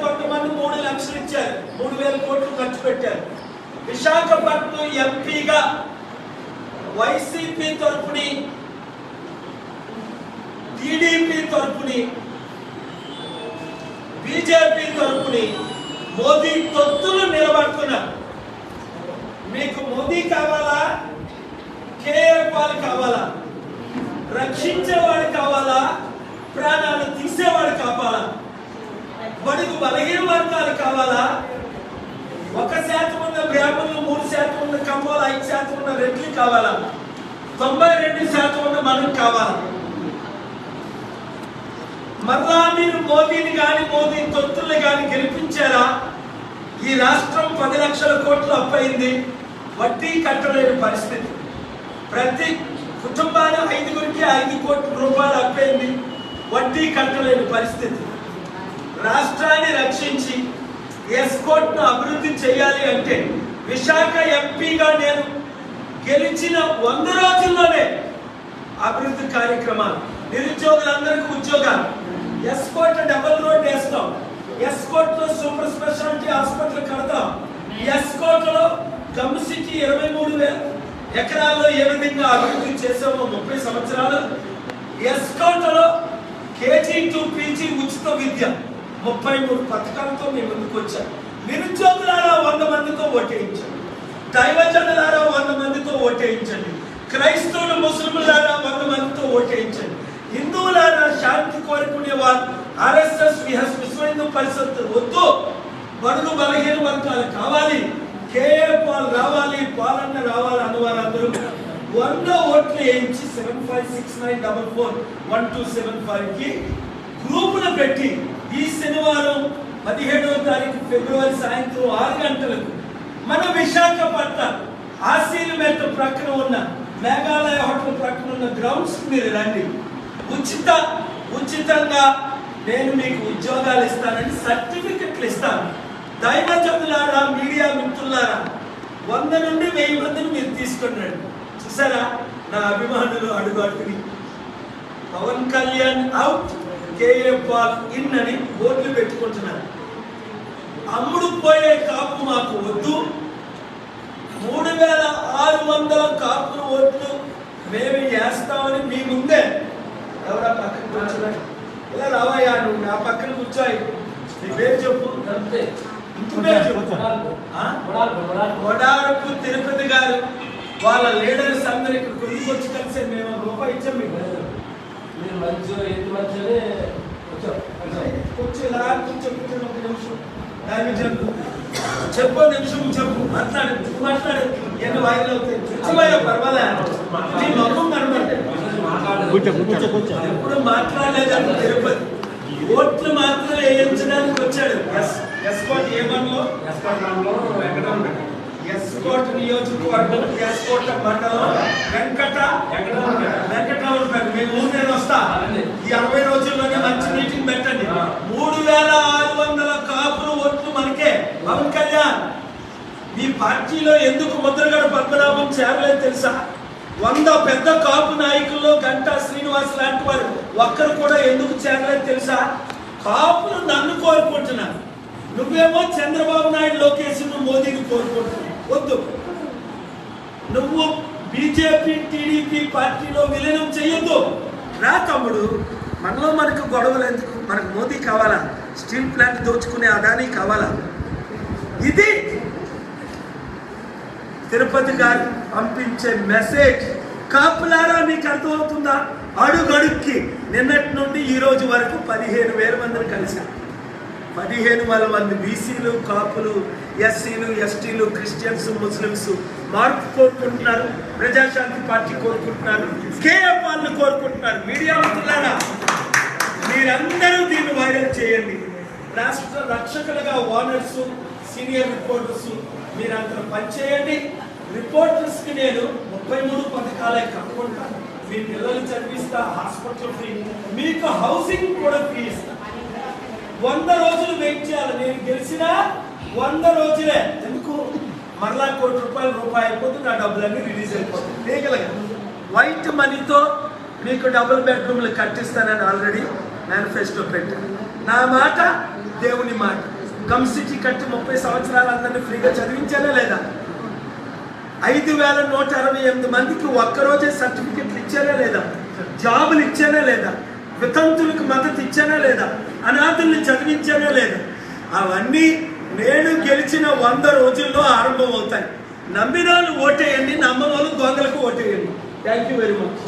కొంతమంది 3 లక్షలు ఇచ్చారు, 3,000 కోట్లు ఖర్చు పెట్టారు. విశాఖపట్నం ఎంపీగా వైసీపీ తరపుని, టీడీపీ తరపుని, బీజేపీ తరపుని మోదీ తొత్తులు నిలబడుతున్నారు. మీకు మోదీ కావాలా, కేఏ పాల్ కావాలా, రక్షించేవాడు కావాలా, ప్రాణాలు తీసేవాడు కావాలా, బడుగు బలహీన వర్గాలు కావాలా, 1% ఉన్న బ్రాహ్మణులు, 3% ఉన్న కమ్మలు, 5% ఉన్న రెడ్లు కావాలా, 92% ఉన్న మనం కావాలా? మరలా మీరు మోదీని కానీ, మోదీ తొత్తుల్ని కానీ గెలిపించారా? ఈ రాష్ట్రం 10 లక్షల కోట్లు అప్పయింది, వడ్డీ కట్టలేని పరిస్థితి. ప్రతి కుటుంబానికి 5గురికి 5 కోట్ల రూపాయలు అప్పయింది, వడ్డీ కట్టలేని పరిస్థితి. రాష్ట్రాన్ని రక్షించి ఎస్కోట్ను అభివృద్ధి చేయాలి అంటే విశాఖ ఎంపీగా నేను గెలిచిన 100 రోజుల్లోనే అభివృద్ధి కార్యక్రమాలు, నిరుద్యోగులందరికీ ఉద్యోగాలు, ఎస్కోట్ డబుల్ రోడ్ వేస్తాం, ఎస్కోట్ లో సూపర్ స్పెషాలిటీ హాస్పిటల్ కడతాం, ఎస్కోట్ లో గమ్ సిటీ 23,000 ఎకరాల్లో ఏ విధంగా అభివృద్ధి చేసామో 30 సంవత్సరాలు, ఎస్కోట్ లో కేజీ టు పీజీ ఉచిత విద్య 33 పథకాలతో మేము ముందుకు వచ్చాం. నిరుద్యోగులారా 100 మందితో ఓటేయించండి, దైవజనులారా 100 మందితో ఓటేయించండి, క్రైస్తవులు ముస్లింలారా 100 మందితో ఓటేయించండి, హిందువులారా శాంతి కోరుకునేవారు ఆర్ఎస్ఎస్ విశ్వ హిందూ పరిషత్ వద్దు, బడుగు బలహీన వర్గాలు కావాలి, కేఏ పాల్ రావాలి, పాలన్న రావాలి అన్నవారు అందరూ 100 ఓట్లు వేయించి 7569441275 కి గ్రూపులు పెట్టి ఈ శనివారం 17వ తారీఖు ఫిబ్రవరి సాయంత్రం 6 గంటలకు మన విశాఖపట్నం ఆశీర్వేద ప్రక్కన ఉన్న మేఘాలయ హోటల్ ప్రక్కన ఉన్న గ్రౌండ్స్ మీరు రండి. ఉచితంగా నేను మీకు ఉద్యోగాలు ఇస్తానని సర్టిఫికెట్లు ఇస్తాను. దైవజనులారా, మీడియా మిత్రులారా 100 నుండి 1000 మందిని మీరు తీసుకున్నాడు. చూసారా నా అభిమానులు అడుగు అడుగుని Pawan Kalyan out, KA Paul in అని బోర్డులు పెట్టుకుంటున్నారు. అమ్ముడు పోయే కాపు మాకు వద్దు, 3600 కాపులు ఓట్లు మేము వేస్తామని మీ ముందే ఎవరా పక్కన కూర్చున్నాడు, ఇలా రావయ్యా నువ్వు నా పక్కన కూర్చోయి, నీ పేరు చెప్పు, ఇంటి పేరు చెప్పు. వడారపు తిరుపతి గారు వాళ్ళ లీడర్స్ అందరూ ఇక్కడ కొద్దికొచ్చి కలిసి మేము రూపాయి ఇచ్చాం మీకు. మీరు మంచి ఏంటి మంచిగానే వచ్చి ఇలా కూర్చొని ఒక నిమిషం చెప్పు, నిమిషం చెప్పు, మాట్లాడు ఎన్ని వాయిలు అవుతాయి, కూర్చోవయ్యా పర్వాలేదు, నీ మొత్తం కనబడతాయి. ఎప్పుడు మాట్లాడలేదంటే తిరుపతి ఓట్లు మాత్రం వేయించడానికి వచ్చాడు. ఎస్కోట్ ఏమన్లో ఎస్కోట్ నియోజకవర్గం, ఎస్కోట్ మండలం, వెంకటరావుపేట. మీ ఊరు నేను వస్తా, ఈ 60 రోజుల్లోనే మంచి మీటింగ్ పెట్టండి. 3600 కాపులు ఓట్లు మనకే. పవన్ కళ్యాణ్ మీ పార్టీలో ఎందుకు ముద్రగడ పద్మనాభం చేరలేదు తెలుసా? 100 పెద్ద కాపు నాయకుల్లో గంటా శ్రీనివాస్ లాంటి వారు ఒక్కరు కూడా ఎందుకు చేరలేదు తెలుసా? కాపులు నన్ను కోరుకుంటున్నాను, నువ్వేమో చంద్రబాబు నాయుడు, లోకేష్, మోదీని కోరుకుంటున్నావు. వద్దు, నువ్వు బీజేపీ టీడీపీ పార్టీలో విలీనం చెయ్యొద్దు. రా తమ్ముడు, మనలో మనకు గొడవలు ఎందుకు? మనకు మోదీ కావాలా? స్టీల్ ప్లాంట్ దోచుకునే అదానీ కావాలా? ఇది తిరుపతి గారు పంపించే మెసేజ్. కాపులారా మీకు అర్థమవుతుందా? అడుగడుక్కి నిన్నటి నుండి ఈ రోజు వరకు 15,000 మందిని కలిశారు. 15,000 మంది బీసీలు, కాపులు, ఎస్సీలు, ఎస్టీలు, క్రిస్టియన్స్, ముస్లిమ్స్ మార్పు కోరుకుంటున్నారు, ప్రజాశాంతి పార్టీ కోరుకుంటున్నారు, కేఏ పాల్ని కోరుకుంటున్నారు. మీడియా మిత్రులారా మీరందరూ దీన్ని వైరల్ చేయండి. రాష్ట్ర రక్షకులుగా ఓనర్స్, సీనియర్ రిపోర్టర్స్ మీరందరూ పనిచేయండి. రిపోర్టర్స్కి నేను 33 పథకాలే కాకుండా మీ పిల్లలు చదివిస్తా, హాస్పిటల్ ఫ్రీ, మీకు హౌసింగ్ కూడా ఫ్రీ ఇస్తా. 100 రోజులు వెయిట్ చేయాలి. నేను గెలిచిన 100 రోజులే. ఎందుకు? మరలా ₹1 రూపాయి అయిపోతుంది, నా డబ్బులన్నీ రిలీజ్ అయిపోతుంది. లీగల్గా వైట్ మనీతో మీకు డబుల్ బెడ్రూమ్లు కట్టిస్తానని ఆల్రెడీ మేనిఫెస్టో పెట్టాను. నా మాట దేవుని మాట. కమ్సిటీ కట్టి 30 సంవత్సరాలు అందరినీ ఫ్రీగా చదివించానా లేదా? 5,168 మందికి ఒక్కరోజే సర్టిఫికెట్లు ఇచ్చానా లేదా? జాబులు ఇచ్చానా లేదా? వితంతులకు మద్దతు ఇచ్చానా లేదా? అనాథుల్ని చదివించానా లేదా? అవన్నీ నేను గెలిచిన 100 రోజుల్లో ఆరంభం అవుతాయి. నమ్మిన వాళ్ళు ఓటేయండి, నమ్మని వాళ్ళు దొంగలకు ఓటేయండి. Thank you very much.